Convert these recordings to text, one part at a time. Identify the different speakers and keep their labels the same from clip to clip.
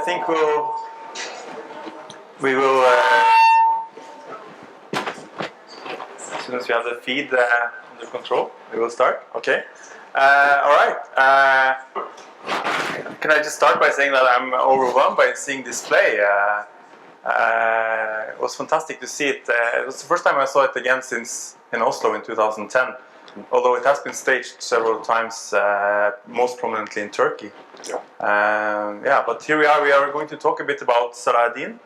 Speaker 1: think we will as soon as we have the feed under control, we will start. Okay. All right. Can I just start by saying that I'm overwhelmed by seeing this play? It was fantastic to see it. It was the first time I saw it again since in Oslo in 2010. Although it has been staged several times, most prominently in Turkey. Yeah. But here we are. We are going to talk a bit about Saladin,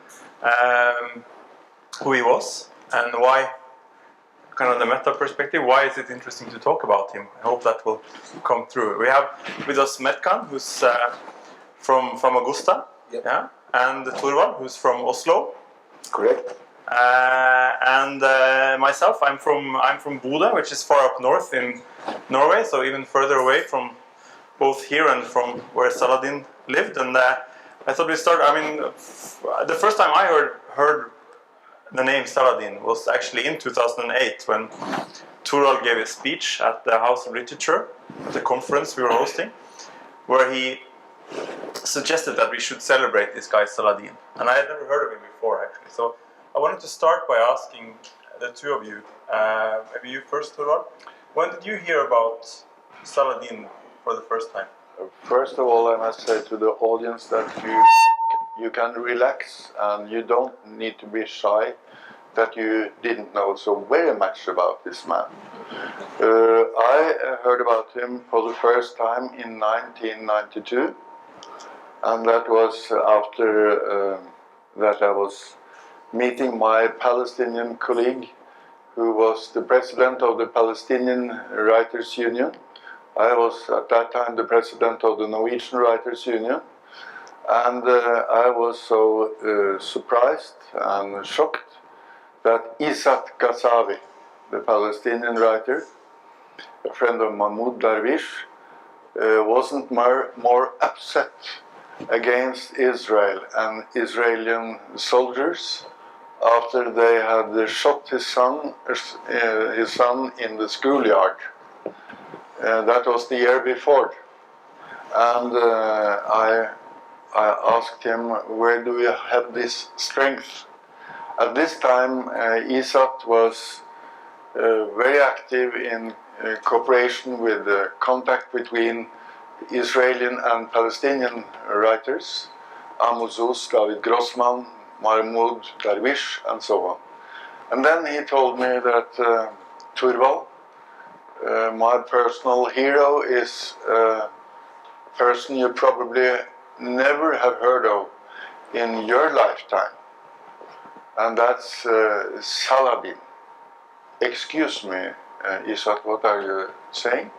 Speaker 1: who he was, and why. Kind of the meta perspective. Why is it interesting to talk about him? I hope that will come through. We have with us Metkan, who's from Augusta,
Speaker 2: yep.
Speaker 1: Yeah, and Torvald, who's from Oslo.
Speaker 2: Correct.
Speaker 1: And myself, I'm from Bodø, which is far up north in Norway, so even further away from both here and from where Saladin lived. And I thought we'd start. I mean, the first time I heard the name Saladin was actually in 2008 when Torvald gave a speech at the House of Literature at the conference we were hosting, where he suggested that we should celebrate this guy Saladin. And I had never heard of him before, actually. So I wanted to start by asking the two of you, maybe you first, Torvald. When did you hear about Saladin for the first time?
Speaker 2: First of all, I must say to the audience that you can relax and you don't need to be shy that you didn't know so very much about this man. I heard about him for the first time in 1992, and that was after that I was meeting my Palestinian colleague who was the president of the Palestinian Writers' Union. I was at that time the president of the Norwegian Writers' Union. And I was so surprised and shocked that Isat Ghazavi, the Palestinian writer, a friend of Mahmoud Darwish, wasn't more upset against Israel and Israeli soldiers after they had shot his son in the schoolyard. That was the year before. And I asked him, where do you have this strength? At this time, Isat was very active in cooperation with the contact between Israeli and Palestinian writers, Amos Oz, David Grossman, Mahmoud Darwish, and so on. And then he told me that Torvald, my personal hero, is a person you probably never have heard of in your lifetime, and that's Saladin. Excuse me, Isat, what are you saying?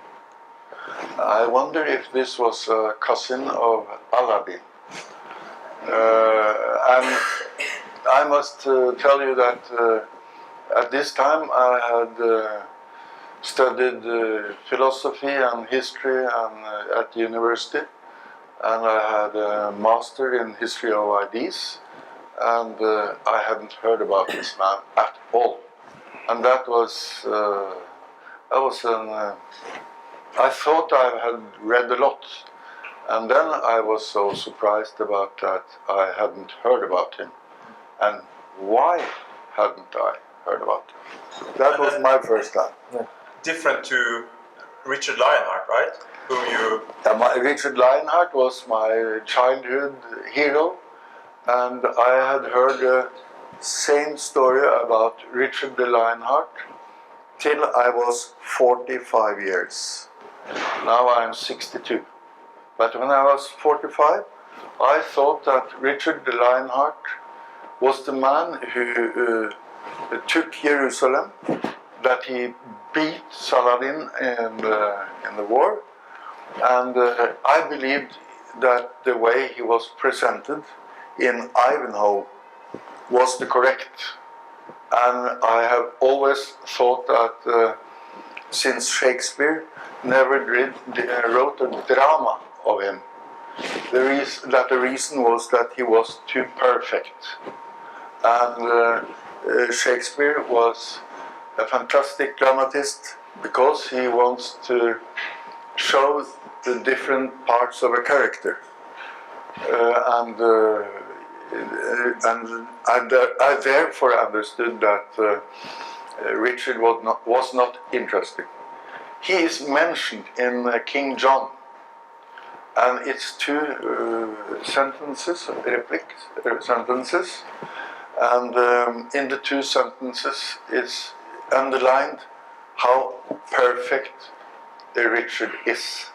Speaker 2: I wonder if this was a cousin of Aladdin. And I must tell you that at this time I had studied philosophy and history at the university. And I had a master in history of ideas, and I hadn't heard about this man at all. And I thought I had read a lot, and then I was so surprised about that I hadn't heard about him. And why hadn't I heard about him? That was my first time.
Speaker 1: Yeah. Different to Richard Lionheart, right?
Speaker 2: Richard Lionheart was my childhood hero, and I had heard the same story about Richard the Lionheart till I was 45 years. Now I'm 62. But when I was 45, I thought that Richard the Lionheart was the man who took Jerusalem, that he beat Saladin in the war. And I believed that the way he was presented in Ivanhoe was the correct. And I have always thought that since Shakespeare never wrote a drama of him, the reason was that he was too perfect. And Shakespeare was a fantastic dramatist because he wants to show the different parts of a character. and I therefore understood that Richard was not interested. He is mentioned in King John, and it's two sentences, sentences, and in the two sentences it's underlined how perfect Richard is,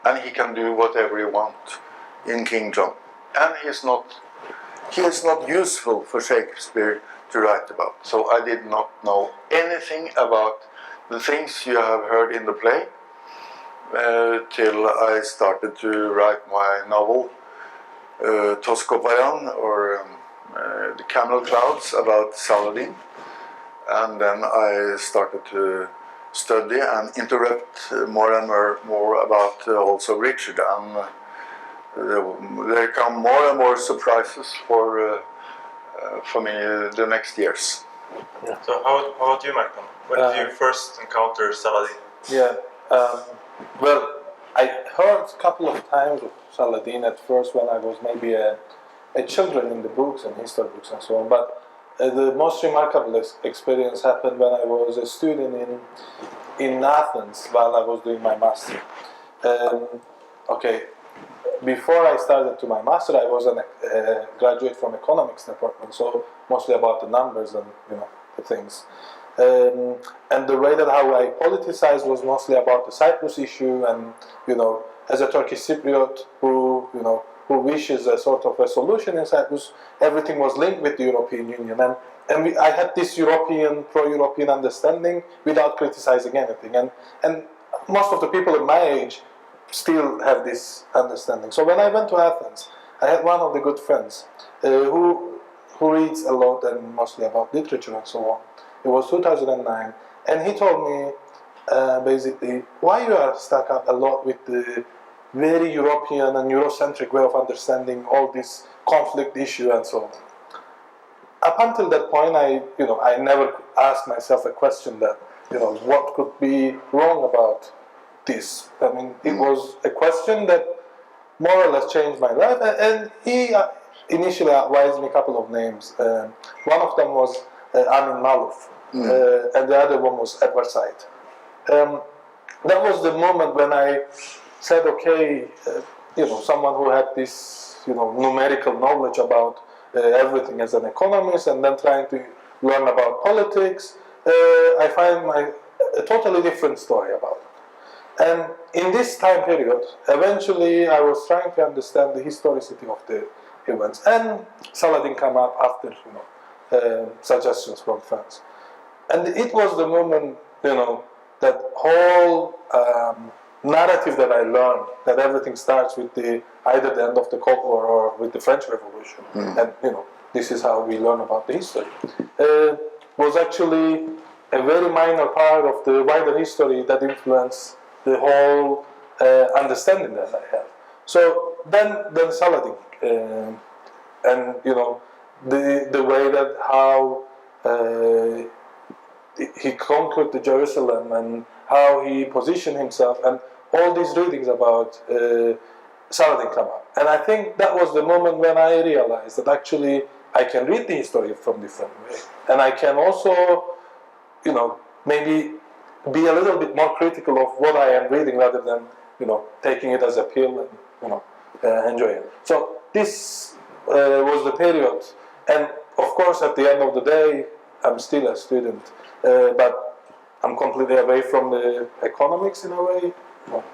Speaker 2: and he can do whatever he wants in King John, and he is not useful for Shakespeare to write about. So I did not know anything about the things you have heard in the play till I started to write my novel Toskoparan, or the Camel Clouds, about Saladin, and then I started to study and interrupt more and more about also Richard, and there come more and more surprises for me the next years.
Speaker 1: Yeah. So how about you, Malcolm? When did you first encounter Saladin?
Speaker 3: Yeah, well, I heard a couple of times of Saladin at first when I was maybe a children in the books and history books and so on, but the most remarkable experience happened when I was a student in Athens while I was doing my master. Before I started to my master, I was a graduate from economics department, so mostly about the numbers and the things. And the way that how I politicized was mostly about the Cyprus issue, and as a Turkish Cypriot who wishes a sort of a solution in Cyprus, everything was linked with the European Union, and I had this pro-European understanding without criticizing anything, and most of the people in my age still have this understanding. So when I went to Athens, I had one of the good friends who reads a lot and mostly about literature and so on. It was 2009, and he told me basically why you are stuck up a lot with the very European and Eurocentric way of understanding all this conflict issue and so on. Up until that point, I never asked myself a question that what could be wrong about this. I mean, it was a question that more or less changed my life, and he initially advised me a couple of names. One of them was Amin Maluf, and the other one was Edward Said. That was the moment when I said, okay, someone who had this, numerical knowledge about everything as an economist, and then trying to learn about politics, I find a totally different story about it. And in this time period, eventually I was trying to understand the historicity of the events, and Saladin came up after, suggestions from friends. And it was the moment, that whole narrative that I learned, that everything starts with either the end of the Cold War or with the French Revolution, and this is how we learn about the history, was actually a very minor part of the wider history that influenced the whole understanding that I have. So then Saladin, and the way that how he conquered the Jerusalem and how he positioned himself, and all these readings about Saladin come up. And I think that was the moment when I realized that actually I can read the history from different ways, and I can also, maybe be a little bit more critical of what I am reading rather than, taking it as a pill and, enjoying it. So this was the period, and of course at the end of the day, I'm still a student, but I'm completely away from the economics in a way,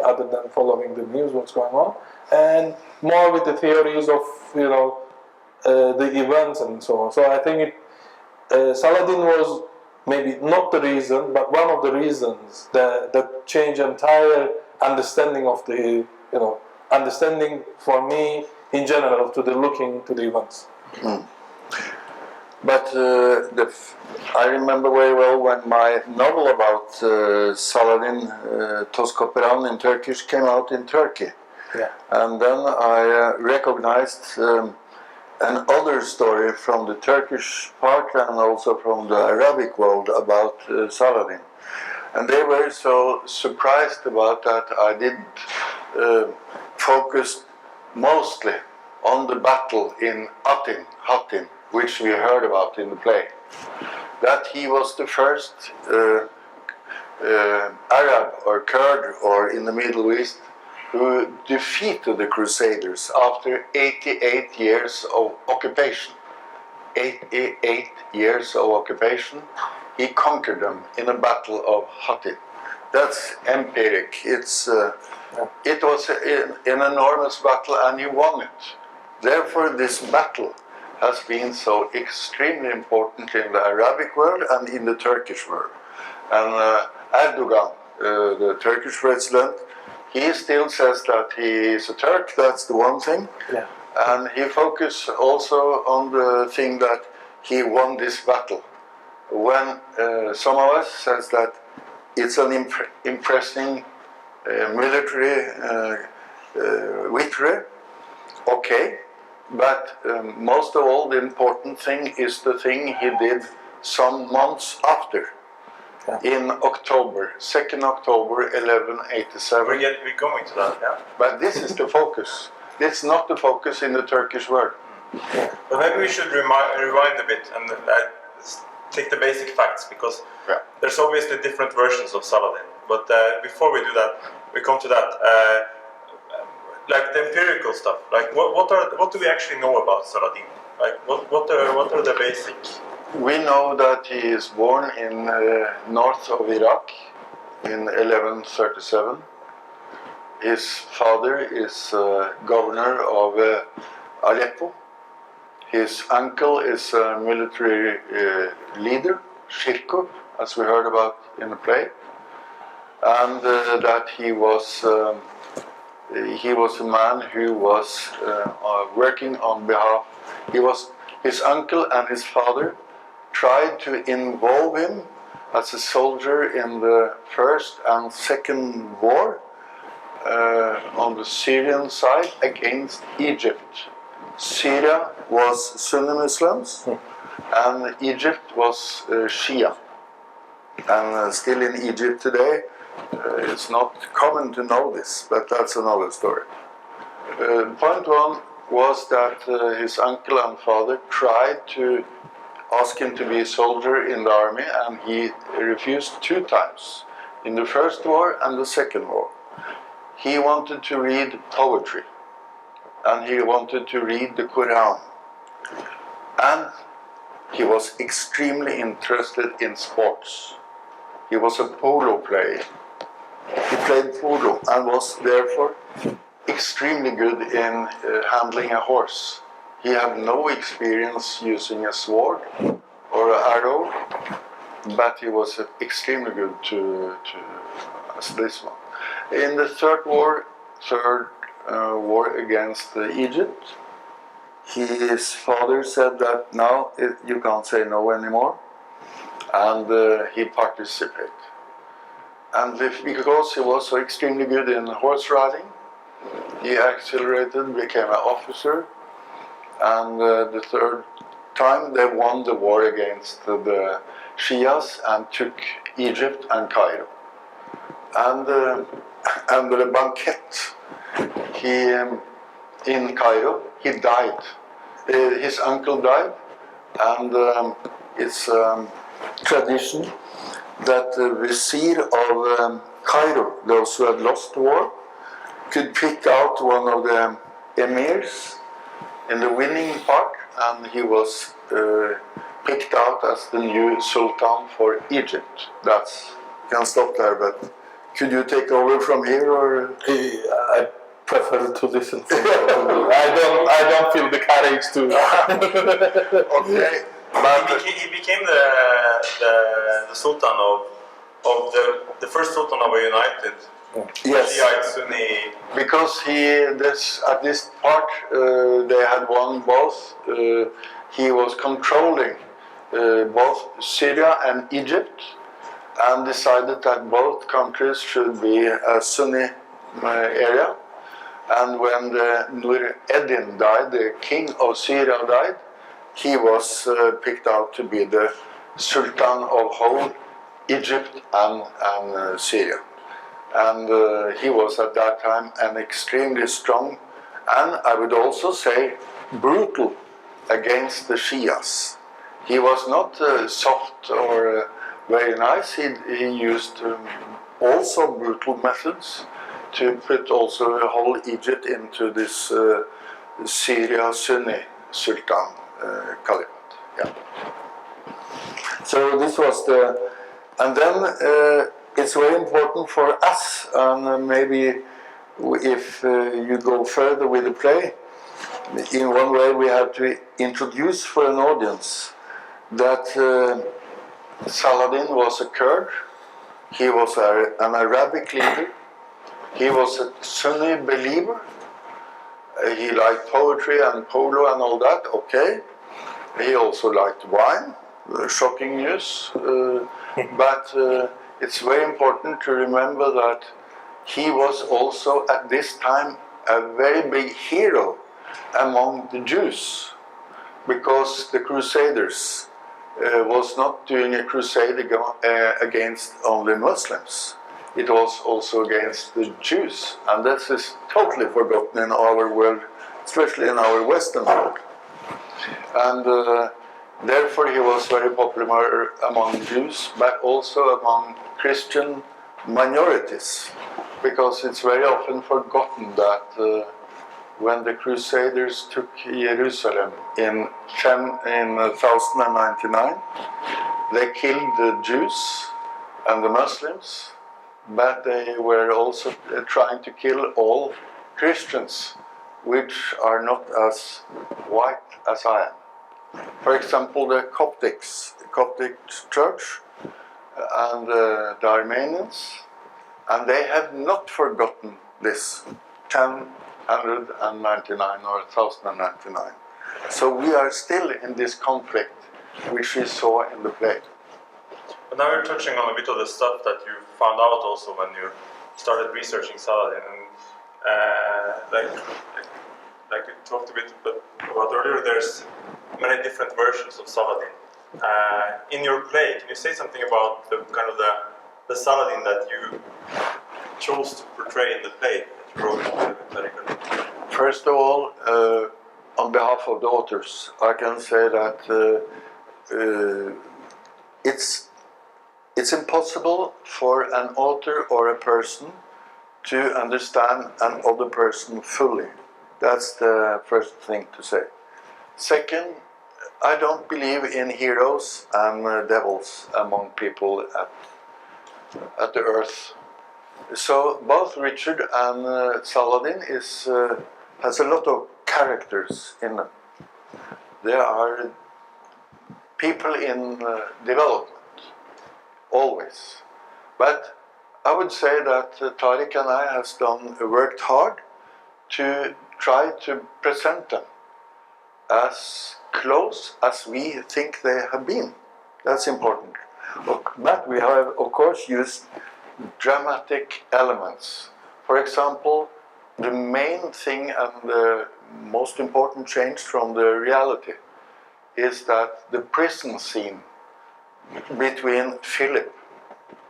Speaker 3: other than following the news, what's going on, and more with the theories of, the events and so on. So I think Saladin was maybe not the reason, but one of the reasons that changed entire understanding of the, understanding for me in general to the looking to the events.
Speaker 2: But I remember very well when my novel about Saladin, Toskoparan in Turkish, came out in Turkey.
Speaker 3: Yeah.
Speaker 2: And then I recognized another story from the Turkish part and also from the Arabic world about Saladin. And they were so surprised about that I didn't focus mostly on the battle in Hattin, which we heard about in the play, that he was the first Arab or Kurd or in the Middle East who defeated the Crusaders after 88 years of occupation. 88 years of occupation, he conquered them in a battle of Hattin. That's empiric. It was an enormous battle and he won it. Therefore, this battle has been so extremely important in the Arabic world and in the Turkish world. And Erdogan, the Turkish president, he still says that he is a Turk, that's the one thing.
Speaker 3: Yeah.
Speaker 2: And he focused also on the thing that he won this battle. When some of us says that it's an impressive military victory, okay, but most of all the important thing is the thing he did some months after.
Speaker 3: Yeah.
Speaker 2: In October, 2nd October 1187.
Speaker 1: We're going to that, yeah.
Speaker 2: But this is the focus. It's not the focus in the Turkish world.
Speaker 1: But maybe we should rewind a bit and take the basic facts, because there's obviously different versions of Saladin. But before we do that, we come to that. Like the empirical stuff. Like what do we actually know about Saladin? Like what are the basic?
Speaker 2: We know that he is born in north of Iraq in 1137. His father is governor of Aleppo. His uncle is a military leader, Shirkuh, as we heard about in the play, and that he was a man who was working on behalf. His uncle and his father tried to involve him as a soldier in the First and Second War on the Syrian side against Egypt. Syria was Sunni Muslims and Egypt was Shia. And still in Egypt today, it's not common to know this, but that's another story. Point one was that his uncle and father tried to ask him to be a soldier in the army, and he refused 2 times, in the First War and the Second War. He wanted to read poetry, and he wanted to read the Quran, and he was extremely interested in sports. He was a polo player. He played polo and was therefore extremely good in handling a horse. He had no experience using a sword or an arrow, but he was extremely good as this one. In the third war against Egypt, his father said that now you can't say no anymore, and he participated. And because he was so extremely good in horse riding, he accelerated, became an officer, and the third time they won the war against the Shias and took Egypt and Cairo. And under a banquet, in Cairo, he died. His uncle died, and it's tradition that the vizier of Cairo, those who had lost the war, could pick out one of the emirs in the winning part, and he was picked out as the new sultan for Egypt. You can stop there, but could you take over from here, or?
Speaker 3: I prefer to listen from I don't feel the courage to.
Speaker 2: Okay. But
Speaker 1: He became the sultan of the first sultan of a united Shiite Sunni.
Speaker 2: because at this part they had won both. He was controlling both Syria and Egypt, and decided that both countries should be a Sunni area. And when Nur Eddin died, the king of Syria died, he was picked out to be the sultan of whole Egypt and Syria. And he was at that time an extremely strong And I would also say brutal against the Shias. He was not soft or very nice. He used also brutal methods to put also the whole Egypt into this Syria Sunni Sultan Caliphate. Yeah. So this was the, and then it's very important for us, and maybe if you go further with the play, in one way we have to introduce for an audience that Saladin was a Kurd, he was an Arabic leader, he was a Sunni believer, he liked poetry and polo and all that, okay. He also liked wine, shocking news, but it's very important to remember that he was also at this time a very big hero among the Jews, because the Crusaders was not doing a crusade against only Muslims. It was also against the Jews, and this is totally forgotten in our world, especially in our Western world. And therefore he was very popular among Jews, but also among Christian minorities, because it's very often forgotten that when the Crusaders took Jerusalem in 1099, they killed the Jews and the Muslims, but they were also trying to kill all Christians, which are not as white as I am. For example, the Coptic Church and the Armenians, and they have not forgotten this 1099 or 1099. So we are still in this conflict which we saw in the play.
Speaker 1: But now you're touching on a bit of the stuff that you found out also when you started researching Saladin, and like we talked a bit about earlier, there's many different versions of Saladin. In your play, can you say something about the kind of the Saladin that you chose to portray in the play that you wrote?
Speaker 2: First of all, on behalf of the authors, I can say that it's impossible for an author or a person to understand another person fully. That's the first thing to say. Second, I don't believe in heroes and devils among people at the earth. So both Richard and Saladin has a lot of characters in them. There are people in development, always. But I would say that Tariq and I have worked hard to try to present them as close as we think they have been. That's important. But we have, of course, used dramatic elements. For example, the main thing and the most important change from the reality is that the prison scene between Philip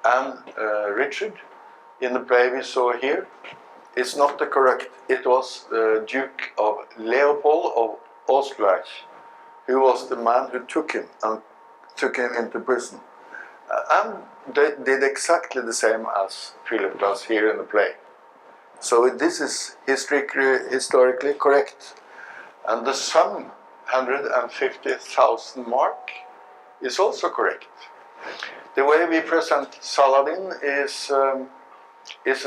Speaker 2: and Richard in the play we saw here is not the correct. It was the Duke of Leopold of Österreich who was the man who took him into prison. And they did exactly the same as Philip does here in the play. So this is historically correct. And the sum, 150,000 mark, is also correct. The way we present Saladin is a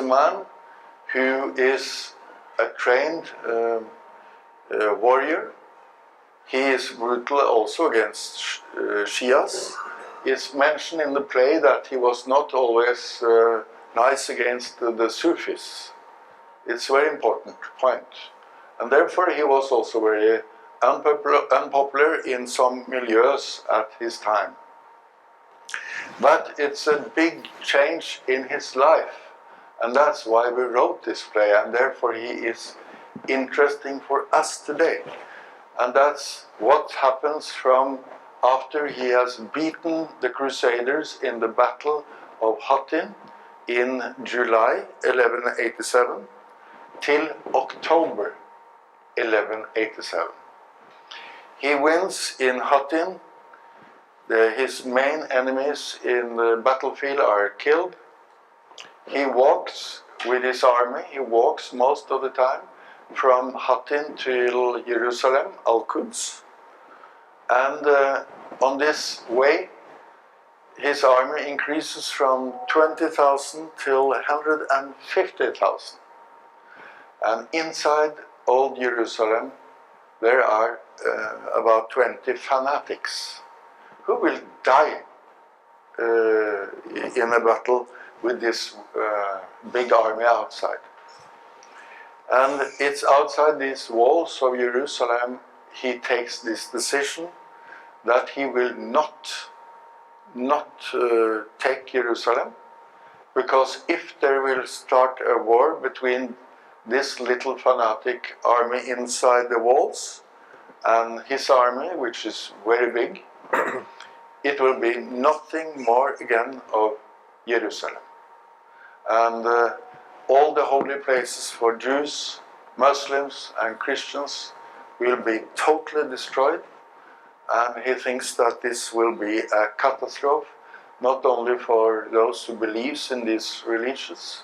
Speaker 2: man who is a trained warrior. He is brutal also against Shias. It's mentioned in the play that he was not always nice against the Sufis. It's a very important point. And therefore he was also very unpopular in some milieus at his time. But it's a big change in his life. And that's why we wrote this play, and therefore he is interesting for us today. And that's what happens from after he has beaten the Crusaders in the Battle of Hattin in July 1187 till October 1187. He wins in Hattin. His main enemies in the battlefield are killed. He walks with his army, he walks most of the time from Hattin to Jerusalem, Al-Quds. And on this way, his army increases from 20,000 till 150,000. And inside Old Jerusalem, there are about 20 fanatics who will die in a battle with this big army outside. And it's outside these walls of Jerusalem he takes this decision that he will not take Jerusalem, because if there will start a war between this little fanatic army inside the walls and his army, which is very big, it will be nothing more again of Jerusalem. And all the holy places for Jews, Muslims and Christians will be totally destroyed, and he thinks that this will be a catastrophe, not only for those who believes in these religions,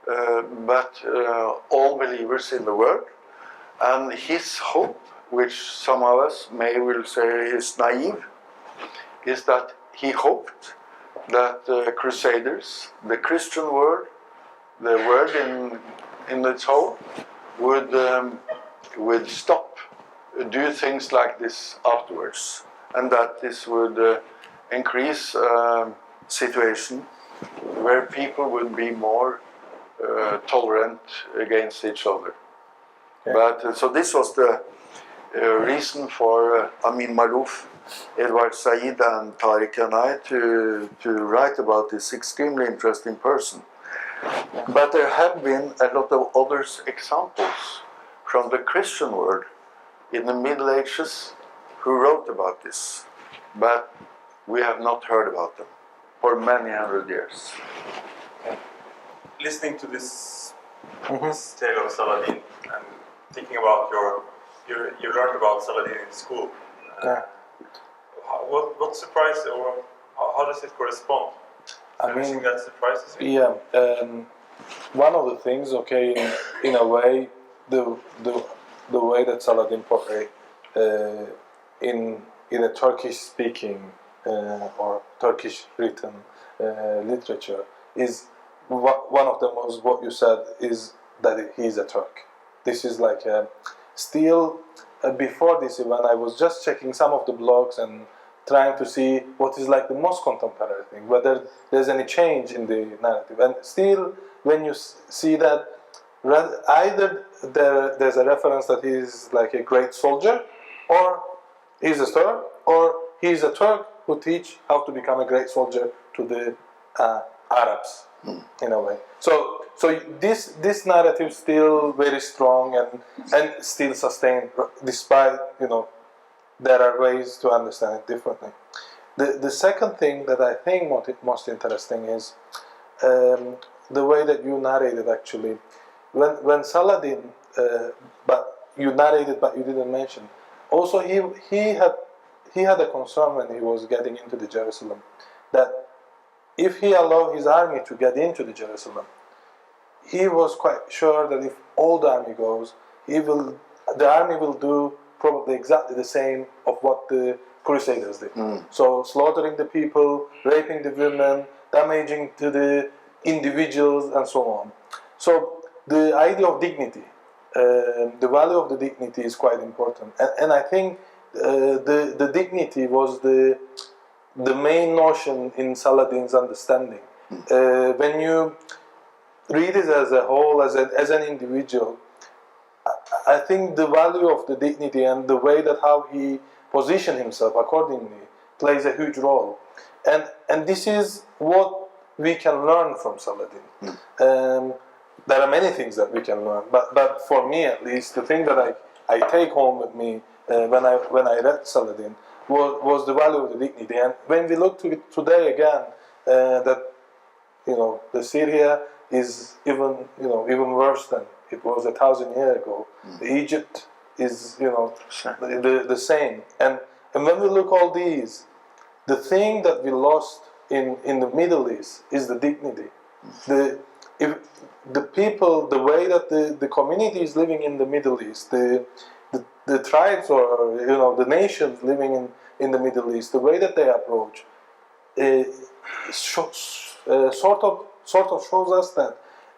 Speaker 2: but all believers in the world. And his hope, which some of us will say is naive, is that he hoped that the Crusaders, the Christian world, the world in its whole, would stop, do things like this afterwards, and that this would increase situation where people would be more tolerant against each other. Okay. But so this was the reason for Amin Maalouf, Edward Said and Tariq and I to write about this extremely interesting person. But there have been a lot of other examples from the Christian world in the Middle Ages who wrote about this, but we have not heard about them for many hundred years.
Speaker 1: Listening to this tale of Saladin and thinking about you learned about Saladin in school. What surprised you, or how does it correspond? Anything that surprises you?
Speaker 3: Yeah, one of the things, in a way, the way that Saladin portrayed in a Turkish-speaking or Turkish-written literature is one of the most, what you said, is that he is a Turk. This is like still before this event, I was just checking some of the blogs and trying to see what is like the most contemporary thing, whether there's any change in the narrative. And still, when you see that, either there's a reference that he's like a great soldier, or he's a Turk, or he's a Turk who teach how to become a great soldier to the Arabs, in a way. So this narrative still very strong and still sustained, despite there are ways to understand it differently. The second thing that I think most interesting is the way that you narrated actually. When Saladin, but you narrated but you didn't mention. Also, he had a concern when he was getting into the Jerusalem, that if he allowed his army to get into the Jerusalem, he was quite sure that if all the army goes, the army will do probably exactly the same of what the Crusaders did. So slaughtering the people, raping the women, damaging to the individuals, and so on. So the idea of dignity, the value of the dignity is quite important. And I think the dignity was the main notion in Saladin's understanding. When you read it as a whole, as an individual, I think the value of the dignity and the way that how he positioned himself accordingly plays a huge role. And this is what we can learn from Saladin. There are many things that we can learn, but for me at least, the thing that I take home with me when I read Saladin was the value of the dignity. And when we look to it today again, that the Syria is even worse than it was 1,000 years ago. Egypt is, the same. And when we look all these, the thing that we lost in the Middle East is the dignity. If the people, the way that the community is living in the Middle East, the tribes or the nations living in the Middle East, the way that they approach, sort of shows us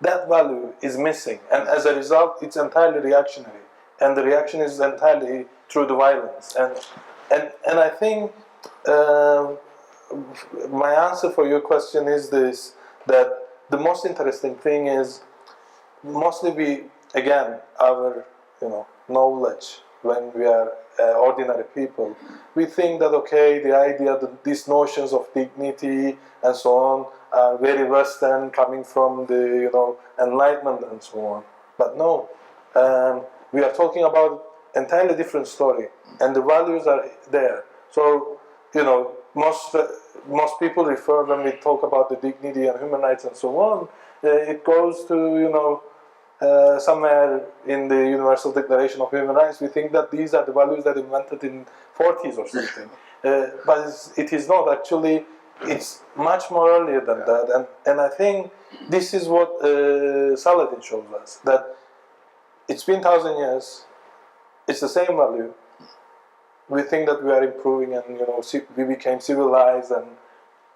Speaker 3: that value is missing, and as a result, it's entirely reactionary, and the reaction is entirely through the violence. And I think my answer for your question is this: that the most interesting thing is mostly our knowledge when we are ordinary people, we think that the idea that these notions of dignity and so on are very Western, coming from the Enlightenment and so on. But no, we are talking about entirely different story, and the values are there. So most people refer, when we talk about the dignity and human rights and so on, it goes to somewhere in the Universal Declaration of Human Rights. We think that these are the values that invented in 40s or something, but it is not. Actually, it's much more earlier than that. And I think this is what Saladin shows us, that it's been 1,000 years. It's the same value. We think that we are improving, and we became civilized and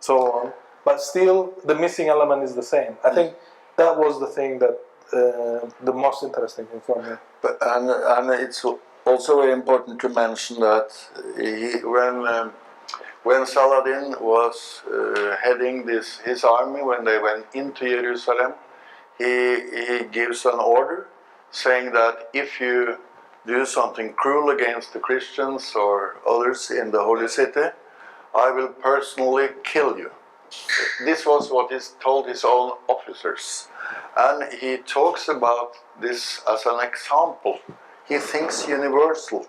Speaker 3: so on. But still, the missing element is the same. I think that was the thing that the most interesting thing for me.
Speaker 2: But and it's also very important to mention that when Saladin was heading his army, when they went into Jerusalem, he gives an order saying that if you do something cruel against the Christians or others in the holy city, I will personally kill you. This was what he told his own officers. And he talks about this as an example. He thinks universal,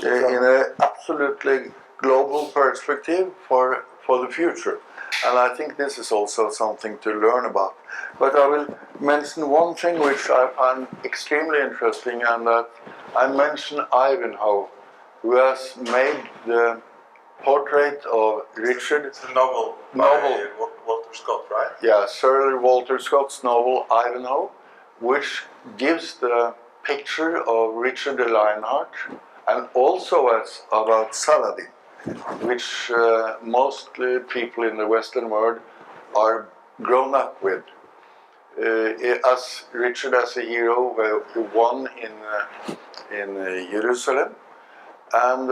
Speaker 2: in an absolutely global perspective for the future. And I think this is also something to learn about. But I will mention one thing which I find extremely interesting, and that I mentioned Ivanhoe, who has made the portrait of Richard.
Speaker 1: It's a novel by Walter Scott, right?
Speaker 2: Yeah, Sir Walter Scott's novel Ivanhoe, which gives the picture of Richard the Lionheart, and also about Saladin, which mostly people in the Western world are grown up with. As Richard as a hero who won in Jerusalem, and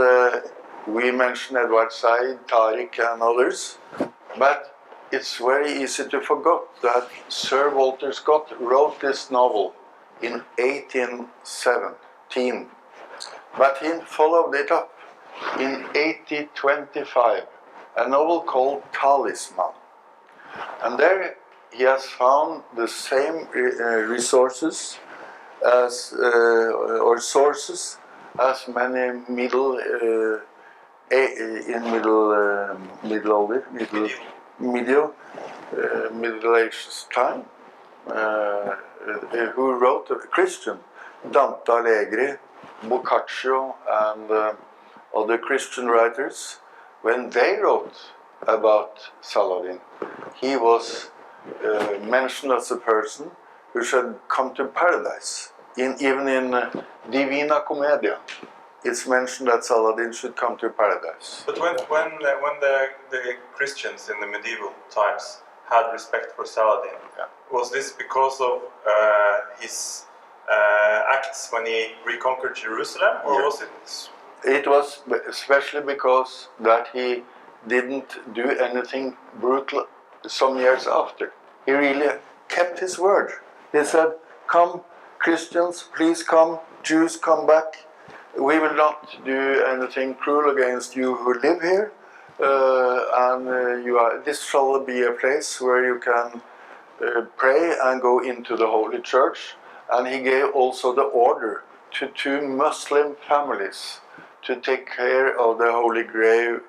Speaker 2: we mentioned Edward Said, Tariq and others, but it's very easy to forget that Sir Walter Scott wrote this novel in 1817, but he followed it up in 1825, a novel called Talisman. And there he has found the same resources as, or sources as many Middle Ages time, who wrote a Christian, Dante Alighieri, Boccaccio, and other Christian writers. When they wrote about Saladin, he was mentioned as a person who should come to paradise. Even in Divina Commedia, it's mentioned that Saladin should come to paradise.
Speaker 1: But when the Christians in the medieval times had respect for Saladin, was this because of his acts when he reconquered Jerusalem, or was it?
Speaker 2: It was especially because that he didn't do anything brutal some years after. He really kept his word. He said, "Come, Christians, please come. Jews, come back. We will not do anything cruel against you who live here. This shall be a place where you can pray and go into the Holy Church." And he gave also the order to 2 Muslim families to take care of the Holy Grave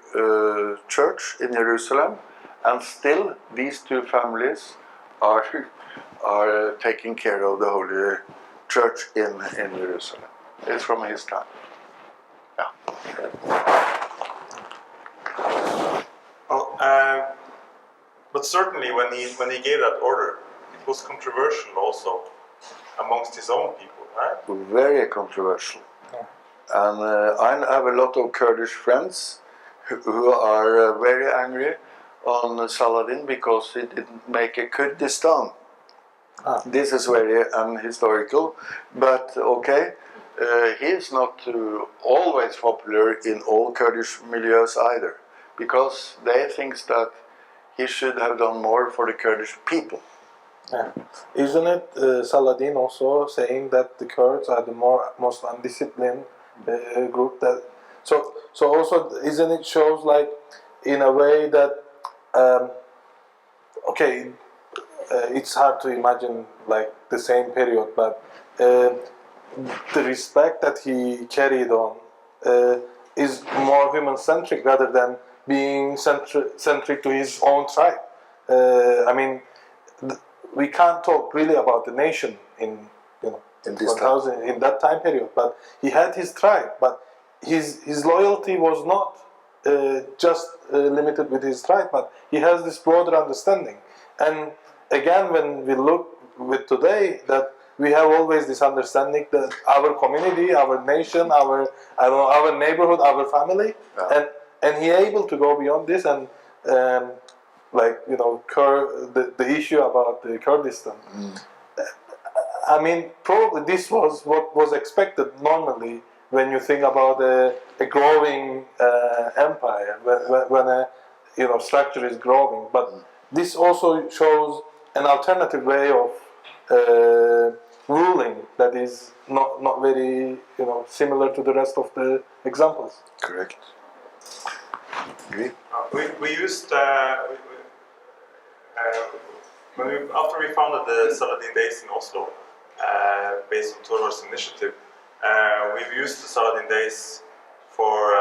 Speaker 2: Church in Jerusalem. And still, these 2 families are taking care of the Holy church in Jerusalem. It's from his time. Yeah.
Speaker 1: Well, but certainly when he gave that order, it was controversial also amongst his own people, right?
Speaker 2: Very controversial. And I have a lot of Kurdish friends who are very angry on Saladin because he didn't make a Kurdistan. This is very unhistorical, but okay. He is not always popular in all Kurdish milieus either, because they think that he should have done more for the Kurdish people.
Speaker 3: Yeah. Isn't it Saladin also saying that the Kurds are the most undisciplined group? That so also isn't it shows like in a way that it's hard to imagine like the same period, but the respect that he carried on is more human-centric rather than being centric to his own tribe. I mean, we can't talk really about the nation in
Speaker 2: this
Speaker 3: 1000 in that time period, but he had his tribe, but his loyalty was not just limited with his tribe, but he has this broader understanding. And again, when we look with today, that we have always this understanding that our community, our nation, our neighborhood, our family, and he able to go beyond this and the issue about the Kurdistan. I mean, probably this was what was expected normally when you think about a growing empire, when a structure is growing. But this also shows an alternative way of ruling that is not very similar to the rest of the examples.
Speaker 2: Correct. Agree.
Speaker 1: We used after we founded the Saladin Days in Oslo, based on Torvar's initiative, we've used the Saladin Days for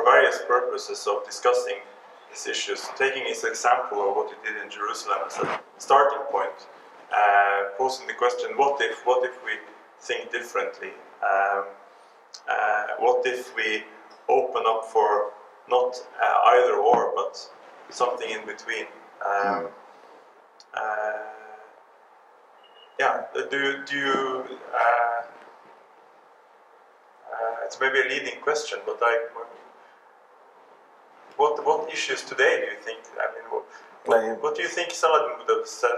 Speaker 1: various purposes of discussing these issues, taking his example of what he did in Jerusalem as a starting point, posing the question: what if we think differently? What if we open up for not either or, but something in between? Do you? It's maybe a leading question, but what issues today do you think? I mean, what do you think Saladin would have said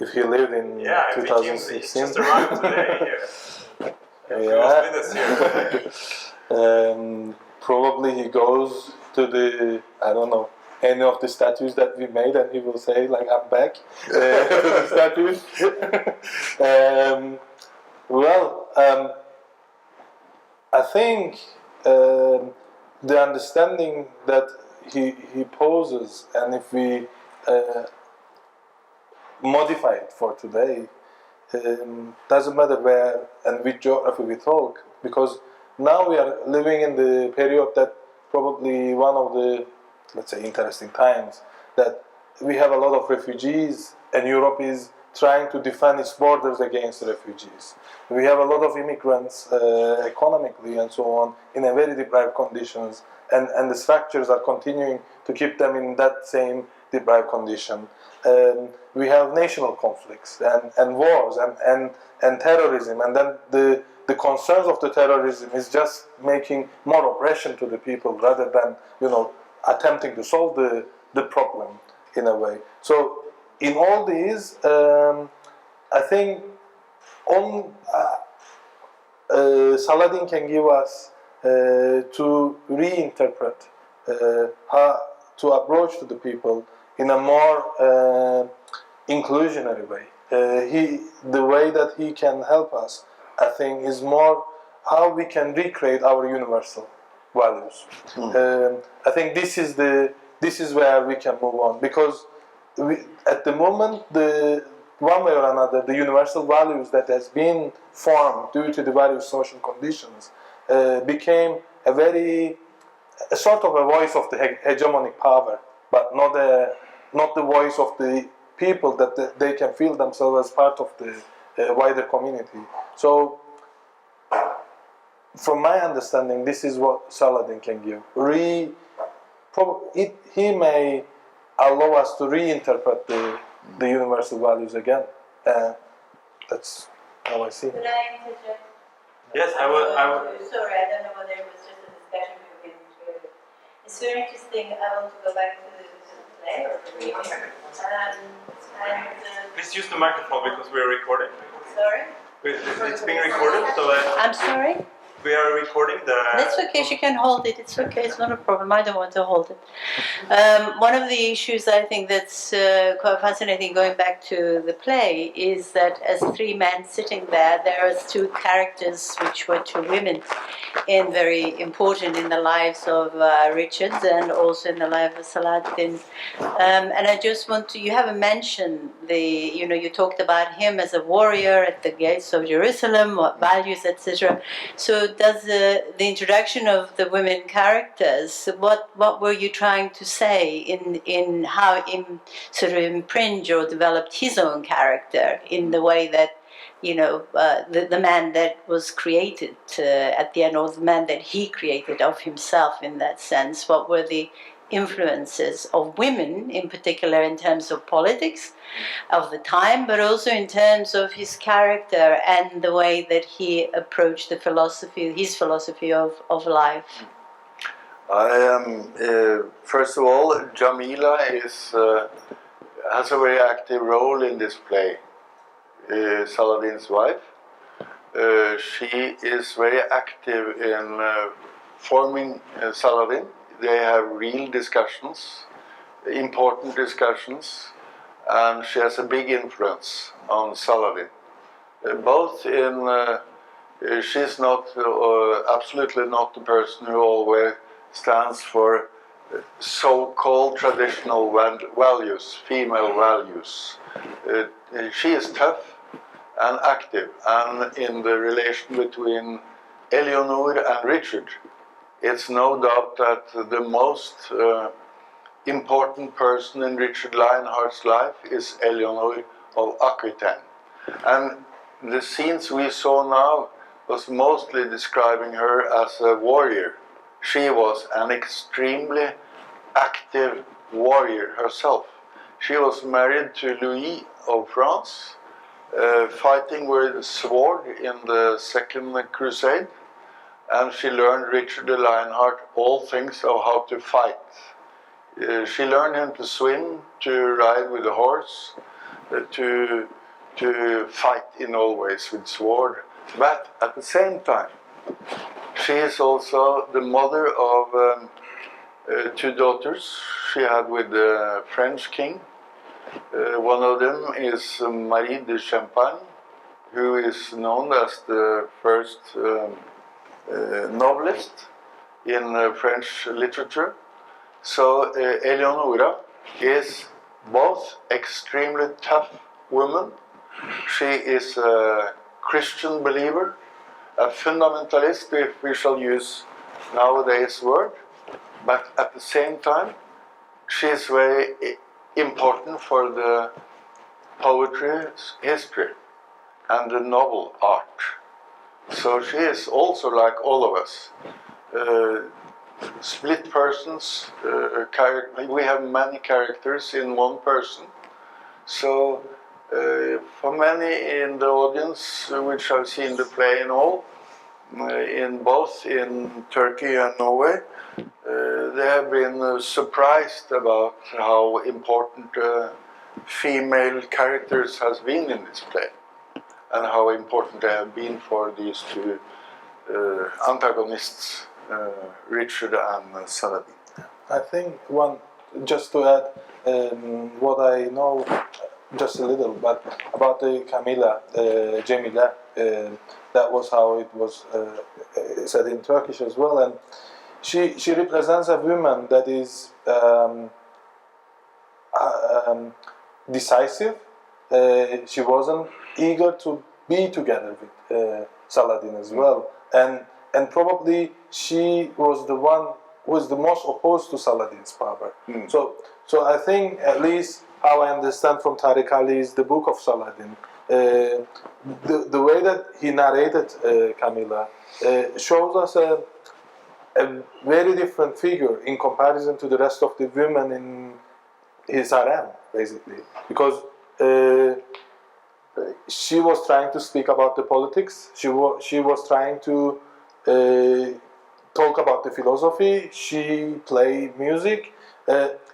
Speaker 3: if he lived in 2016?
Speaker 1: If he just arrived today here. If he was with us here.
Speaker 3: Probably he goes to any of the statues that we made, and he will say like, "I'm back." To the statues. I think the understanding that he poses, and if we modify it for today, doesn't matter where and which geography we talk, because now we are living in the period that probably one of the, let's say, interesting times, that we have a lot of refugees and Europe is trying to defend its borders against refugees. We have a lot of immigrants economically and so on in a very deprived conditions, and the structures are continuing to keep them in that same deprived condition. We have national conflicts and wars and terrorism, and then the concerns of the terrorism is just making more oppression to the people rather than attempting to solve the problem in a way. So in all these, I think Saladin can give us to reinterpret how to approach to the people in a more inclusionary way. The way that he can help us, I think, is more how we can recreate our universal values. I think this is where we can move on, because at the moment, one way or another, the universal values that has been formed due to the various social conditions became a sort of a voice of the hegemonic power, but not the voice of the people, that they can feel themselves as part of wider community. So, from my understanding, this is what Saladin can give. He may allow us to reinterpret the universal values again. That's how I see it.
Speaker 4: Could I interject?
Speaker 1: Yes, I would.
Speaker 4: Sorry, I don't know whether it was just a discussion between the two of you. It's very interesting. I want to go back to the play or the reading.
Speaker 1: Please use the microphone because we are recording.
Speaker 4: Sorry?
Speaker 1: It's being recorded, so
Speaker 4: I'm sorry?
Speaker 1: we are recording the.
Speaker 4: That's okay, she can hold it. It's okay, it's not a problem. I don't want to hold it. One of the issues I think that's quite fascinating going back to the play is that as three men sitting there, there are two characters which were two women and very important in the lives of Richard and also in the life of Saladin. And I just want to, you haven't mentioned you talked about him as a warrior at the gates of Jerusalem, what values, etc. So does the introduction of the women characters, what were you trying to say in how sort of impringe or developed his own character in the way that the man that was created at the end, or the man that he created of himself in that sense? What were the influences of women, in particular in terms of politics of the time, but also in terms of his character and the way that he approached his philosophy of life?
Speaker 2: First of all, Camilla has a very active role in this play. Saladin's wife. She is very active in forming Saladin. They have real discussions, important discussions, and she has a big influence on Saladin. She's not absolutely not the person who always stands for so-called traditional values, female values. She is tough and active, and in the relation between Eleonora and Richard, it's no doubt that the most important person in Richard Lionheart's life is Eleonora of Aquitaine. And the scenes we saw now was mostly describing her as a warrior. She was an extremely active warrior herself. She was married to Louis of France, fighting with a sword in the Second Crusade, and she learned Richard the Lionheart all things of how to fight. She learned him to swim, to ride with a horse, to fight in all ways with sword. But at the same time, she is also the mother of two daughters she had with the French king. One of them is Marie de Champagne, who is known as the first novelist in French literature. So Eleonora is both extremely tough woman. She is a Christian believer, a fundamentalist, if we shall use nowadays word, but at the same time she is very important for the poetry history and the novel art. So she is also, like all of us, split persons. We have many characters in one person. So for many in the audience, which have seen the play and all, both in Turkey and Norway, they have been surprised about how important female characters has been in this play, and how important they have been for these two antagonists, Richard and Saladin.
Speaker 3: I think just to add what I know just a little, but about the Camilla, Camilla, that was how it was said in Turkish as well, and she represents a woman that is decisive. She wasn't eager to be together with Saladin as well, and probably she was the one who was the most opposed to Saladin's power. So I think, at least how I understand from Tariq Ali's The Book of Saladin, the way that he narrated Camilla shows us a very different figure in comparison to the rest of the women in his harem, basically, because she was trying to speak about the politics. She was trying to talk about the philosophy. She played music.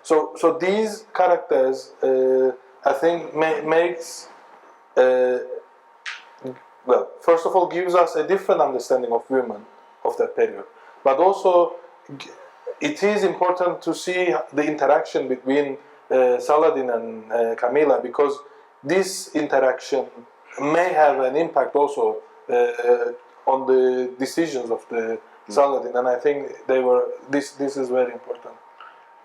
Speaker 3: So these characters, I think, makes well, first of all, gives us a different understanding of women of that period. But also, it is important to see the interaction between Saladin and Camilla, because this interaction may have an impact also on the decisions of the Saladin, and I think they were. This is very important.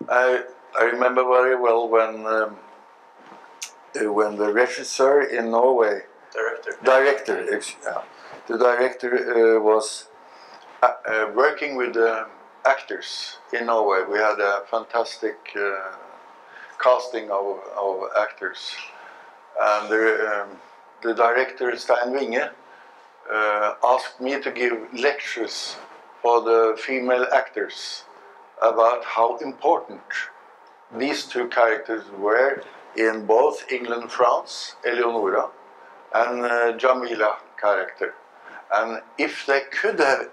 Speaker 2: I remember very well when the regisseur in Norway, the director was working with the actors in Norway. We had a fantastic casting of actors, and the director Stein Winge asked me to give lectures for the female actors about how important these two characters were in both England, France, Eleonora, and Camilla character, and if they could have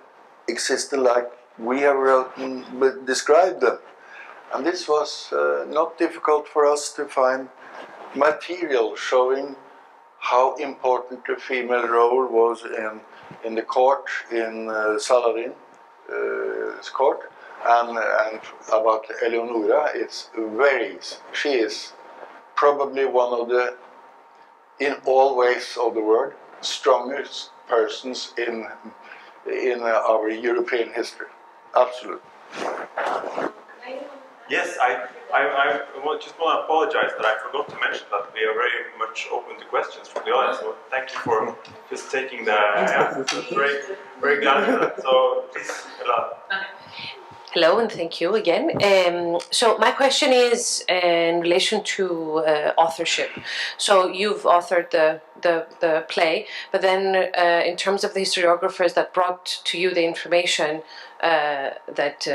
Speaker 2: existed like we have written, but described them. And this was not difficult for us to find material showing how important the female role was in the court, in Saladin's court, and about Eleonora. It's very, she is probably one of the, in all ways of the word, strongest persons in our European history. Absolutely.
Speaker 1: Yes, I just want to apologize that I forgot to mention that we are very much open to questions from the audience. So thank you for just taking the. Very, very glad for that. So please, Ella.
Speaker 5: Hello and thank you again. So my question is in relation to authorship. So you've authored the play, but then in terms of the historiographers that brought to you the information that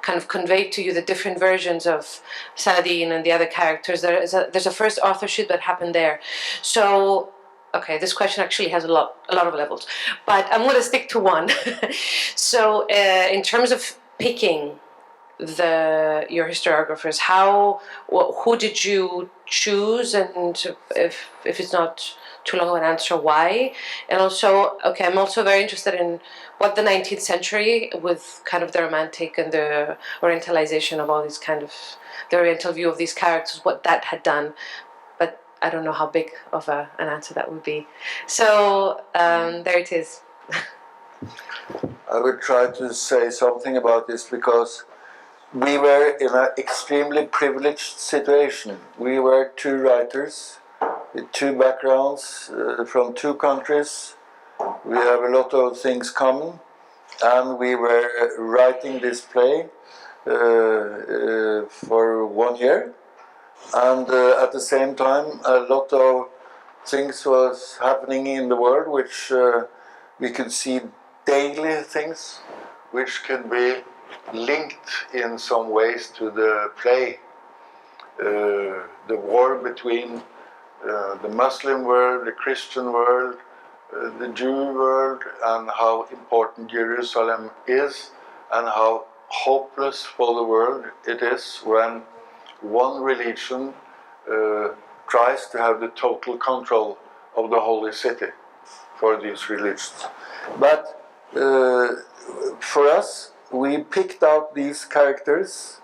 Speaker 5: kind of conveyed to you the different versions of Saladin and the other characters, there's a first authorship that happened there. So okay, this question actually has a lot of levels, but I'm going to stick to one. So in terms of picking your historiographers, who did you choose, and if it's not too long of an answer, why? And also, okay, I'm also very interested in what the 19th century, with kind of the romantic and the orientalization of all these kind of the oriental view of these characters, what that had done. But I don't know how big of an answer that would be. So there it is.
Speaker 2: I would try to say something about this because we were in an extremely privileged situation. We were two writers with two backgrounds from two countries. We have a lot of things common, and we were writing this play for 1 year, and at the same time a lot of things was happening in the world which we could see daily things which could be linked in some ways to the play. The war between the Muslim world, the Christian world, the Jew world, and how important Jerusalem is, and how hopeless for the world it is when one religion tries to have the total control of the holy city for these religions. But for us, we picked out these characters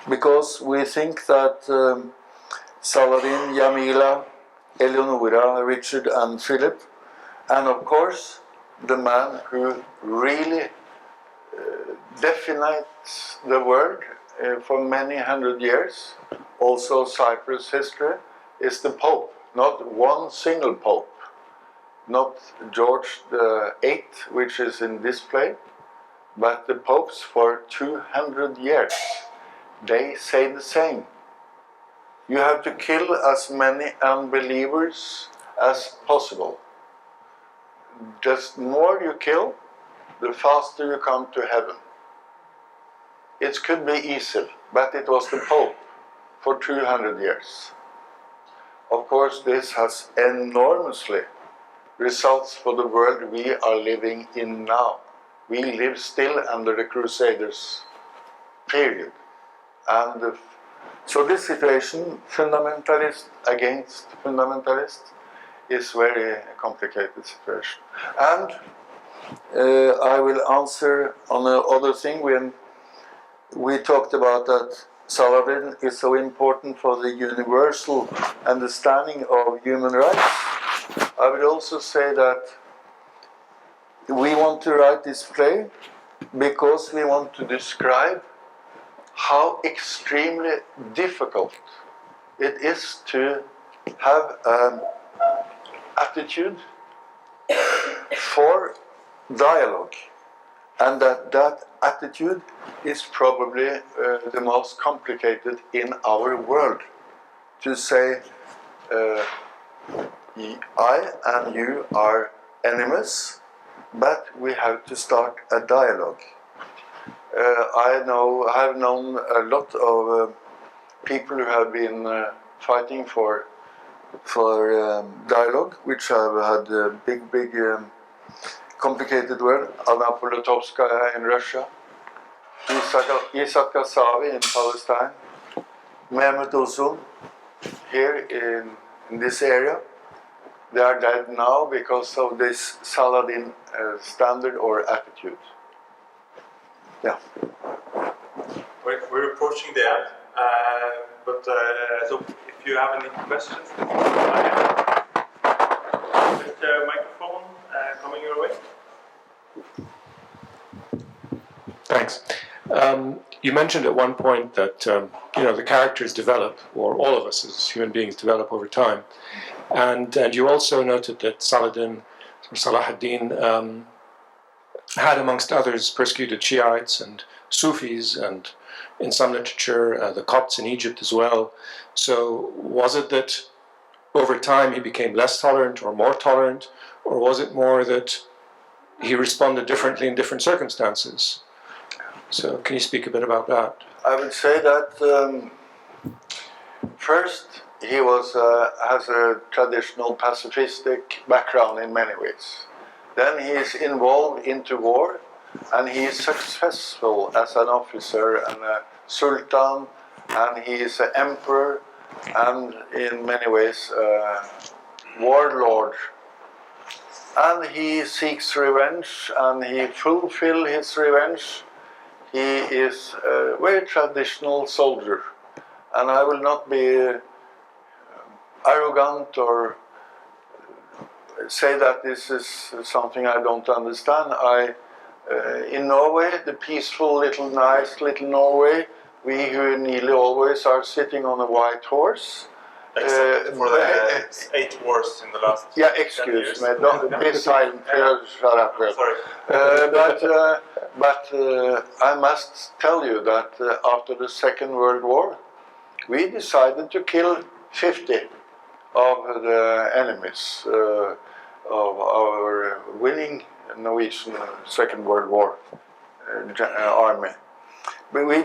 Speaker 2: because we think that Saladin, Camilla, Eleonora, Richard and Philip, and of course the man who really defines the world for many hundred years, also Cyprus history, is the Pope. Not one single Pope, not George VIII, which is in this play, but the popes for 200 years. They say the same. You have to kill as many unbelievers as possible. The more you kill, the faster you come to heaven. It could be easy, but it was the Pope for 200 years. Of course, this has enormously results for the world we are living in now. We live still under the Crusaders, period. And so this situation, fundamentalist against fundamentalist, is very complicated situation. And I will answer on another thing when we talked about that Saladin is so important for the universal understanding of human rights. I would also say that we want to write this play because we want to describe how extremely difficult it is to have an attitude for dialogue, and that attitude is probably the most complicated in our world. To say, I and you are enemies, but we have to start a dialogue. I have known a lot of people who have been fighting for dialogue, which have had a big complicated word. Anna Politkovskaya in Russia, Isaac Kasavi in Palestine, Mehmet Uzun here in this area. They are dead now because of this Saladin standard or attitude. Yeah.
Speaker 1: We're approaching the end, but so if you have any questions, there's a microphone coming your way.
Speaker 6: Thanks. You mentioned at one point that the characters develop, or all of us as human beings develop over time, and you also noted that Saladin or Salahuddin had, amongst others, persecuted Shiites and Sufis, and in some literature the Copts in Egypt as well. So was it that over time he became less tolerant or more tolerant, or was it more that he responded differently in different circumstances? So can you speak a bit about that?
Speaker 2: I would say that first he has a traditional pacifistic background in many ways. Then he is involved into war, and he is successful as an officer and a sultan, and he is an emperor, and in many ways a warlord. And he seeks revenge, and he fulfills his revenge. He is a very traditional soldier, and I will not be arrogant or say that this is something I don't understand. In Norway, the peaceful nice little Norway, we who nearly always are sitting on a white horse.
Speaker 1: Except for the 8 wars in the last.
Speaker 2: Yeah, excuse me. Don't be silent. Shut up.
Speaker 1: Sorry.
Speaker 2: But I must tell you that after the Second World War, we decided to kill 50 of the enemies of our winning Norwegian Second World War army. But we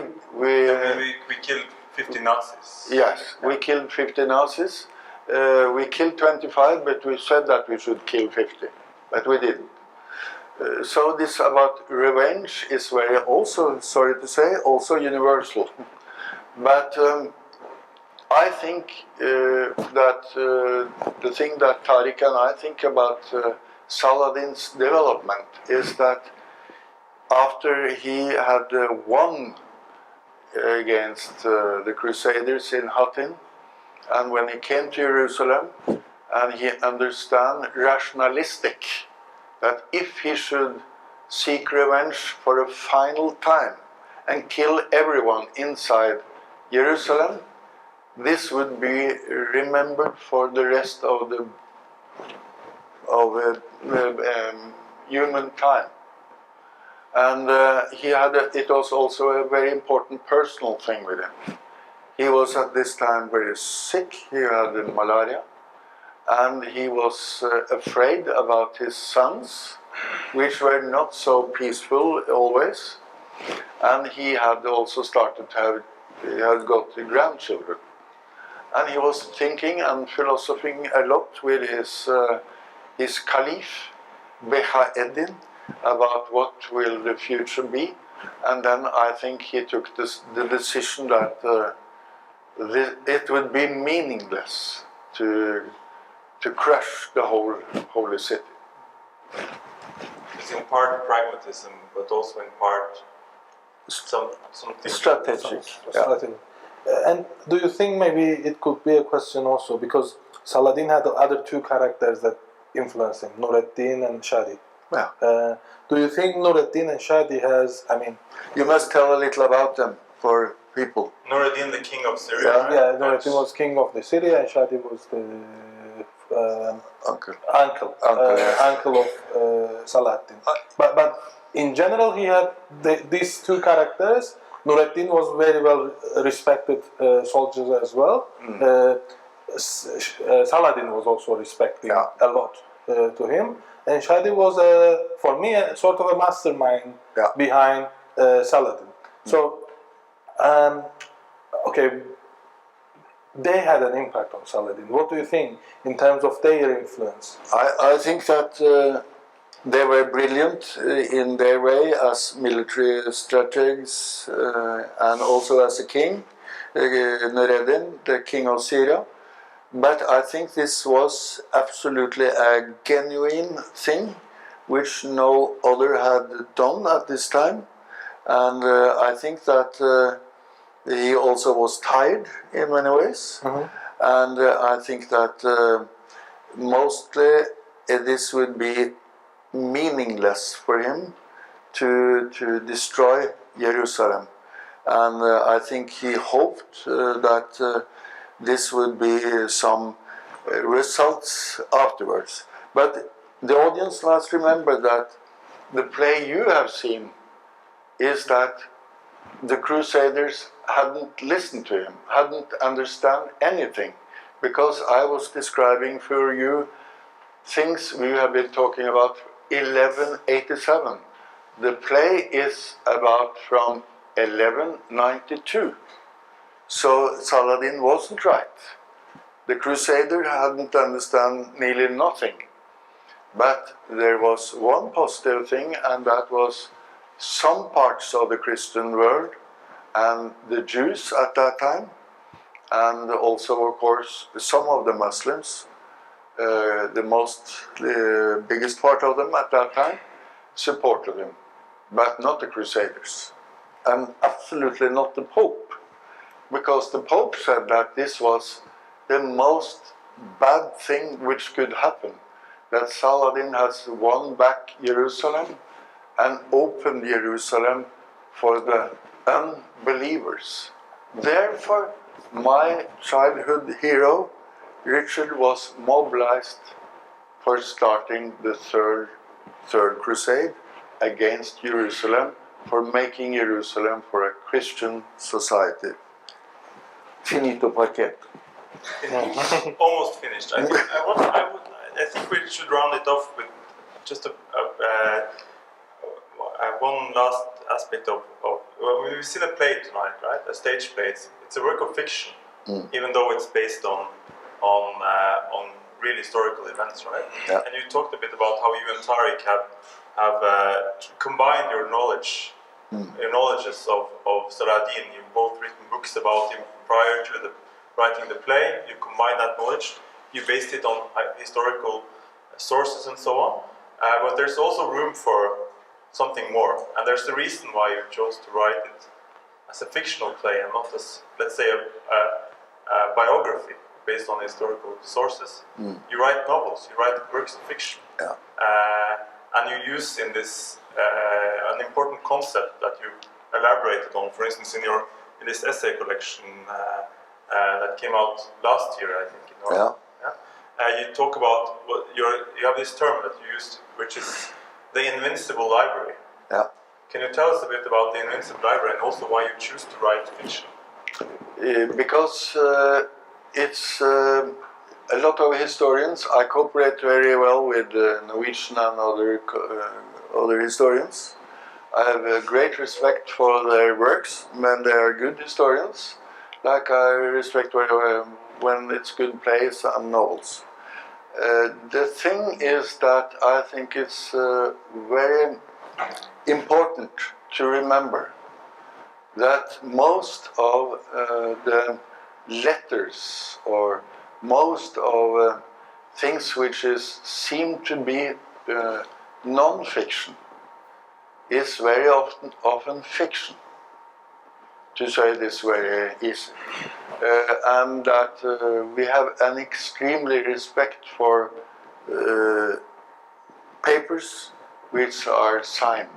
Speaker 1: killed 50 Nazis.
Speaker 2: Yes, we killed 50 Nazis. We killed 25, but we said that we should kill 50, but we didn't. So this about revenge is very also, sorry to say, also universal. But I think that the thing that Tariq and I think about Saladin's development is that after he had won against the Crusaders in Hattin, and when he came to Jerusalem, and he understand rationalistic, that if he should seek revenge for a final time and kill everyone inside Jerusalem, this would be remembered for the rest of the human time. And it was also a very important personal thing with him. He was at this time very sick. He had malaria, and he was afraid about his sons, which were not so peaceful always. And he had also started to have, he had got grandchildren. And he was thinking and philosophizing a lot with his caliph, Beha-Eddin, about what will the future be. And then I think he took the decision that it would be meaningless to crush the whole holy city.
Speaker 1: It's in part pragmatism, but also in part something
Speaker 2: Strategic.
Speaker 3: Strategy. And do you think maybe it could be a question also, because Saladin had the other two characters that influenced him, Nureddin and Shadi.
Speaker 2: Yeah.
Speaker 3: Do you think Nureddin and Shadi has, I mean...
Speaker 2: You must tell a little about them for people.
Speaker 1: Nureddin, the king of Syria.
Speaker 2: Yeah.
Speaker 1: Right?
Speaker 3: Yeah, Nureddin was king of the Syria and Shadi was the
Speaker 2: Uncle.
Speaker 3: uncle of Saladin. But in general, he had these two characters. Nureddin was very well respected soldier as well. Saladin was also respecting a lot to him. And Shadi was, for me, sort of a mastermind behind Saladin. So, okay, they had an impact on Saladin. What do you think in terms of their influence?
Speaker 2: I think that they were brilliant in their way as military strategists and also as a king, Nureddin, the king of Syria. But I think this was absolutely a genuine thing which no other had done at this time. And I think that he also was tired in many ways. And I think that mostly this would be meaningless for him to destroy Jerusalem. And I think he hoped that this would be some results afterwards. But the audience must remember that the play you have seen is that the Crusaders hadn't listened to him, hadn't understand anything, because I was describing for you things we have been talking about 1187. The play is about from 1192. So Saladin wasn't right. The Crusader hadn't understand nearly nothing. But there was one positive thing, and that was some parts of the Christian world and the Jews at that time, and also, of course, some of the Muslims, the biggest part of them at that time, supported him, but not the Crusaders, and absolutely not the Pope. Because the Pope said that this was the most bad thing which could happen, that Saladin has won back Jerusalem and opened Jerusalem for the unbelievers. Therefore, my childhood hero, Richard, was mobilized for starting the third crusade against Jerusalem, for making Jerusalem for a Christian society. Finito paket.
Speaker 1: Almost finished. I think we should round it off with just one last aspect of well, we've seen a play tonight, right? A stage play. It's a work of fiction, even though it's based on real historical events, right?
Speaker 2: Yeah.
Speaker 1: And you talked a bit about how you and Tariq have combined your knowledge, your knowledges of Saladin. You've both written books about him prior to writing the play. You combined that knowledge. You based it on historical sources and so on. But there's also room for something more. And there's the reason why you chose to write it as a fictional play and not as, let's say, a biography based on historical sources. You write novels, you write works of fiction.
Speaker 2: Yeah.
Speaker 1: And you use in this an important concept that you elaborated on, for instance, in this essay collection that came out last year, I think. You talk about you have this term that you used, which is the invincible library.
Speaker 2: Yeah.
Speaker 1: Can you tell us a bit about the invincible library and also why you choose to write fiction?
Speaker 2: Because it's a lot of historians. I cooperate very well with Norwegian and other historians. I have a great respect for their works when they are good historians, like I respect when it's good plays and novels. The thing is that I think it's very important to remember that most of the letters or most of things which seem to be non-fiction is very often fiction, to say this very easy. And that we have an extremely respect for papers which are signed.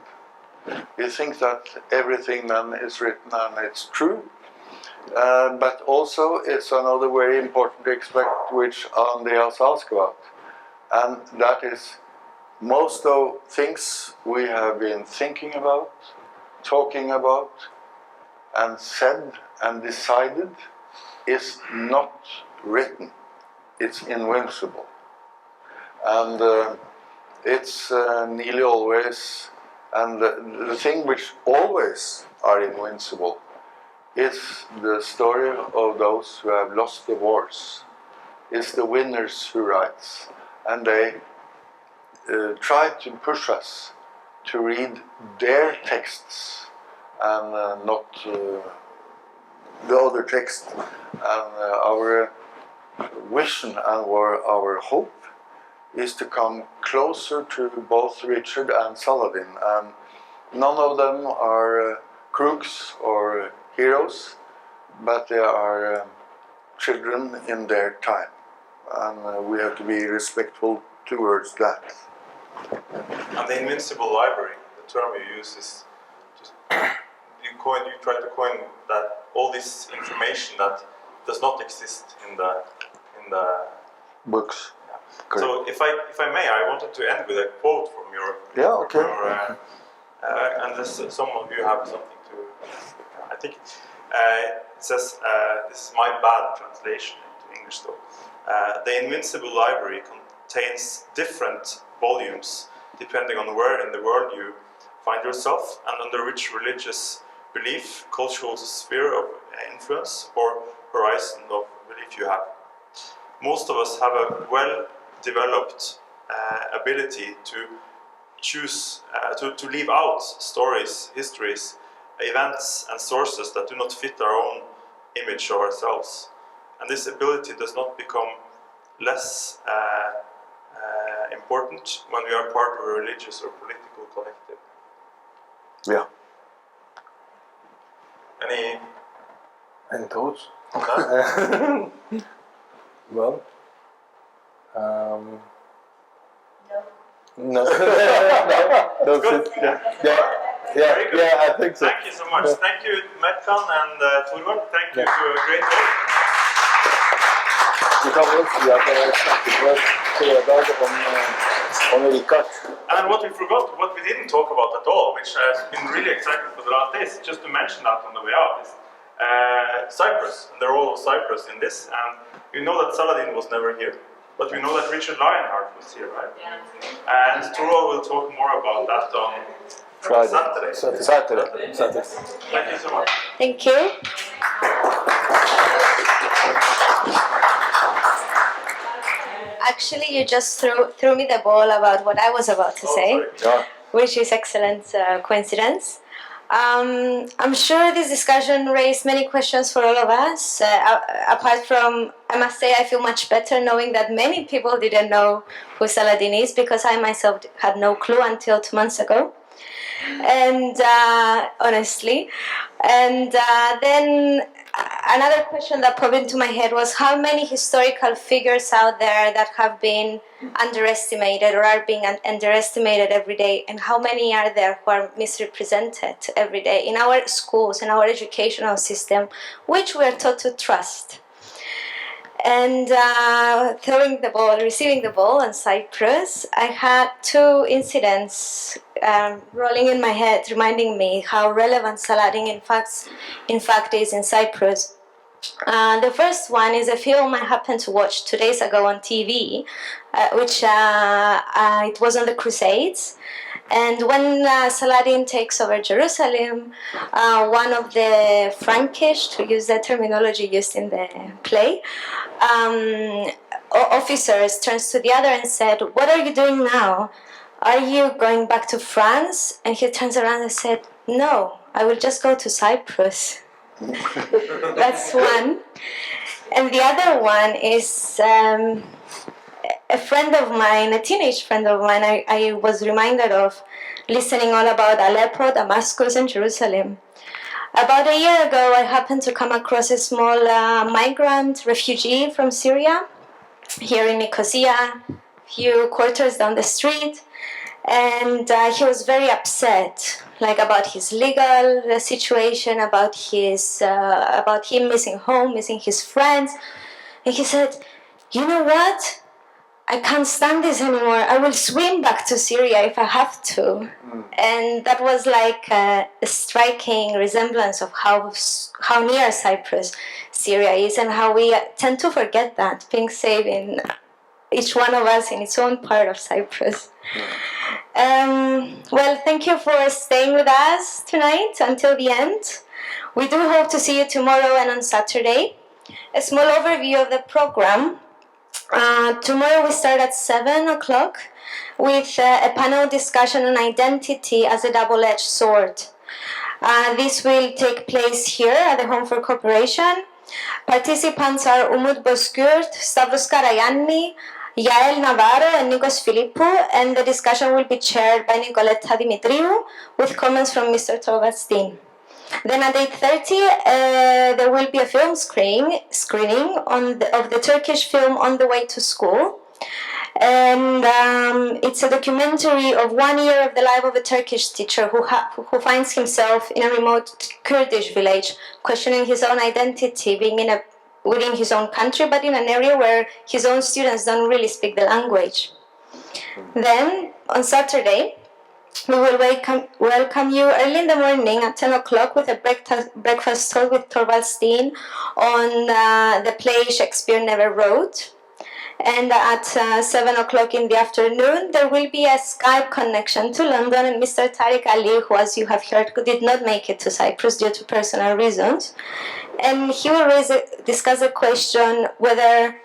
Speaker 2: We think that everything then is written and it's true, but also it's another very important aspect which Andreas asked about, and that is most of things we have been thinking about, talking about, and said and decided is not written. It's invincible. And it's nearly always, and the thing which always are invincible is the story of those who have lost the wars. It's the winners who writes, and they try to push us to read their texts and not the other text. And our vision and our hope is to come closer to both Richard and Saladin. And none of them are crooks or heroes, but they are children in their time. And we have to be respectful towards that.
Speaker 1: And the invincible library, the term you use is just you try to coin that all this information that does not exist in the
Speaker 2: Books.
Speaker 1: Yeah. So if I may, I wanted to end with a quote from your and this, some of you have something to. I think it says this is my bad translation into English though. The invincible library contains different volumes depending on where in the world you find yourself and under which religious belief, cultural sphere of influence or horizon of belief you have. Most of us have a well-developed ability to choose, to leave out stories, histories, events and sources that do not fit our own image of ourselves. And this ability does not become less important when we are part of a religious or political collective.
Speaker 2: Yeah.
Speaker 3: Any thoughts?
Speaker 1: Okay.
Speaker 3: Well, no.
Speaker 1: That's good.
Speaker 3: Yeah, I think so.
Speaker 1: Thank you so much. Thank you, Metkan and Torvald. Thank you for a great talk.
Speaker 3: Vi kan vel si at jeg snakket på fredag om Richard.
Speaker 1: And what we forgot, what we didn't talk about at all, which has been really exciting for the last days, just to mention that on the way out, is Cyprus, and the role of Cyprus in this. And we know that Saladin was never here, but we know that Richard Lionheart was here, right? Yeah. And Torvald will talk more about that on Saturday. Thank you so much.
Speaker 4: Thank you. Actually, you just threw me the ball about what I was about to say, which is excellent coincidence. I'm sure this discussion raised many questions for all of us. Apart from, I must say, I feel much better knowing that many people didn't know who Saladin is, because I myself had no clue until 2 months ago. And honestly, and then another question that popped into my head was how many historical figures out there that have been underestimated or are being underestimated every day, and how many are there who are misrepresented every day in our schools, in our educational system, which we are taught to trust. And receiving the ball on Cyprus, I had 2 incidents rolling in my head, reminding me how relevant Saladin in fact is in Cyprus.
Speaker 7: The first one is a film I happened to watch 2 days ago on TV, which it was on the Crusades. And when Saladin takes over Jerusalem, one of the Frankish, to use the terminology used in the play, officers turns to the other and said, "What are you doing now? Are you going back to France?" And he turns around and said, "No, I will just go to Cyprus." That's one. And the other one is a friend of mine, a teenage friend of mine, I was reminded of listening all about Aleppo, Damascus, and Jerusalem. About a year ago, I happened to come across a small migrant refugee from Syria here in Nicosia, a few quarters down the street. And he was very upset, like about his legal situation, about him missing home, missing his friends. And he said, "You know what? I can't stand this anymore. I will swim back to Syria if I have to." And that was like a striking resemblance of how near Cyprus Syria is, and how we tend to forget that, being safe in each one of us in its own part of Cyprus. Well, thank you for staying with us tonight until the end. We do hope to see you tomorrow and on Saturday. A small overview of the program. Tomorrow we start at 7 o'clock with a panel discussion on identity as a double-edged sword. This will take place here at the Home for Cooperation. Participants are Umut Bozkurt, Stavros Karayanni, Yael Navarro and Nikos Filippou, and the discussion will be chaired by Nicoletta Dimitriou with comments from Mr. Torvaldstin. Then at 8:30 there will be a film screening of the Turkish film On the Way to School. And it's a documentary of 1 year of the life of a Turkish teacher who finds himself in a remote Kurdish village, questioning his own identity, being within his own country, but in an area where his own students don't really speak the language. Then, on Saturday, we will welcome you early in the morning at 10 o'clock with a breakfast talk with Torvaldstin on the play Shakespeare Never Wrote. And at 7 o'clock in the afternoon, there will be a Skype connection to London, and Mr. Tariq Ali, who, as you have heard, did not make it to Cyprus due to personal reasons. And he will discuss the question whether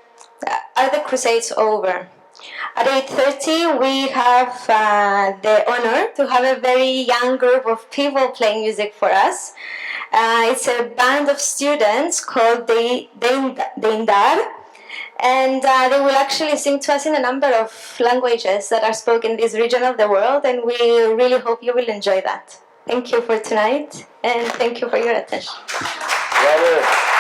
Speaker 7: are the Crusades over. At 8:30, we have the honor to have a very young group of people playing music for us. It's a band of students called the Deindar, and they will actually sing to us in a number of languages that are spoken in this region of the world, and we really hope you will enjoy that. Thank you for tonight, and thank you for your attention.
Speaker 2: Bravo.